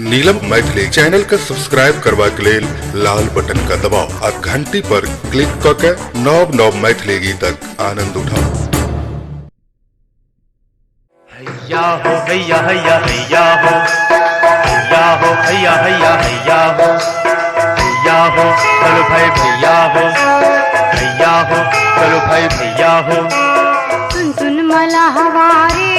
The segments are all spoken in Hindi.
नीलम मैथिली चैनल का सब्सक्राइब करवा के लेल लाल बटन का दबाव आ घंटी पर क्लिक करके नव नव मैथिली गीतक आनंद उठाओ। हैया हो हैया हैया हैया हो, हैया हो हैया हैया हैया हो, हैया हो चलो भाई भैया हो, हैया हो चलो भाई भैया हो। सुन सुन मला हवारे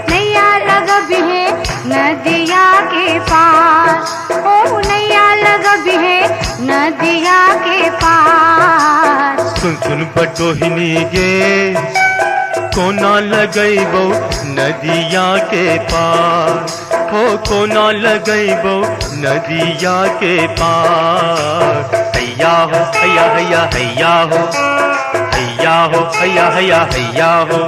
नैया लगबी है नदिया के पार, ओ नैया लगबी है नदिया के पार। सुन सुन बटोहिनी गे कोना लगैबो नदिया के पार, हो कोना लगैबो नदिया के पार। हैया हो हैया हैया हैया हो, हैया हो हैया हैया हैया हो।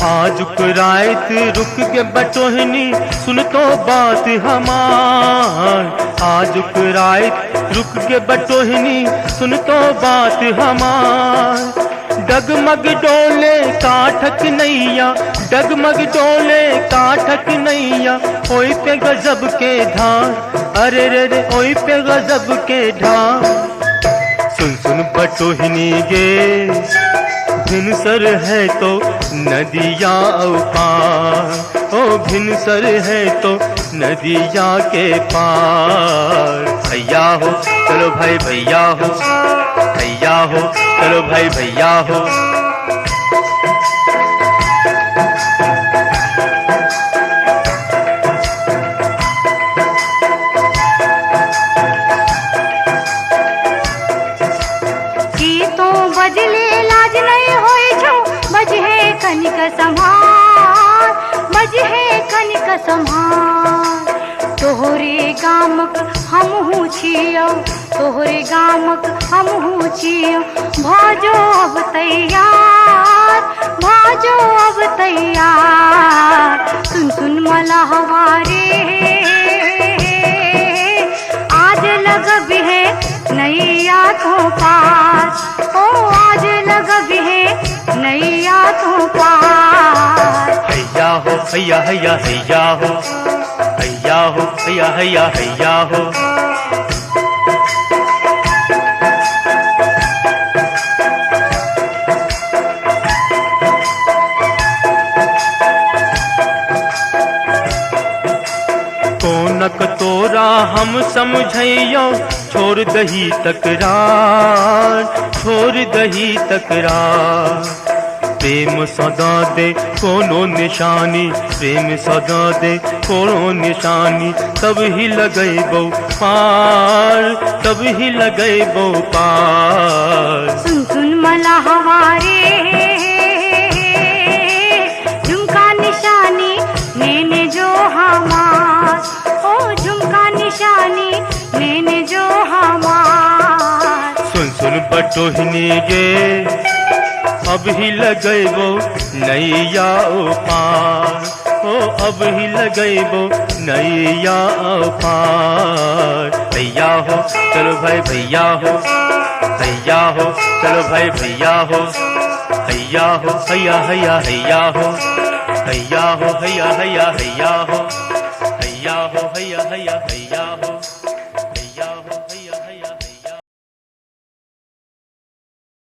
आज रात रुक के बटोहिनी सुन तो बात हमार, आज रात रुक के बटोहिनी सुन तो बात हमार। डगमग डोले काठक नैया, डगमग डोले काठक नैया, ओई पे गजब के धार, अरे रे रे ओई पे गजब के धार। सुन सुन बटोहिनी गे भिनसर है तो नदिया पार, ओ भिनसर है तो नदिया के पार। हैया हो चलो भाई भैया हो, हैया हो चलो भाई भैया हो। बजले लाज नहीं होई छो, बजहे कनिक संभार, बजहे कनिक संभार। तोहरे गामक हमहू छियो, तोहरे गामक हमहू छियो, भाजो अब तैयार, भाजो अब तैयार। सुन सुन मला हवारे आज लगबी है नैया तो पार, ओ आज लगबी है नैया तो पार। हैया हो हैया हैया हैया हो, हैया हो हैया हैया हैया हो। कोनक तोरा हम समझैयो, छोड़ दही तकरार, छोड़ दही तकरार। प्रेम सदा दे कोनो निशानी, प्रेम सदा दे कोनो निशानी, तब ही लगैबो पार, तब ही लगैबो पार। सुन सुन मला हवारे झुमका निशानी मैंने जो हमार, ओ झुमका निशानी मैंने जो हमार। सुन सुन बटोहिनी गे अब ही लगैबो नैया पार, ओ अब ही लगैबो नैया पार। हैया हो चलो भाई भैया हो, हैया हो चलो भाई भैया हो, हैया हो हैया हैया हैया हो, हैया हो हैया हैया हैया हो, हैया हो हैया हैया हैया हो।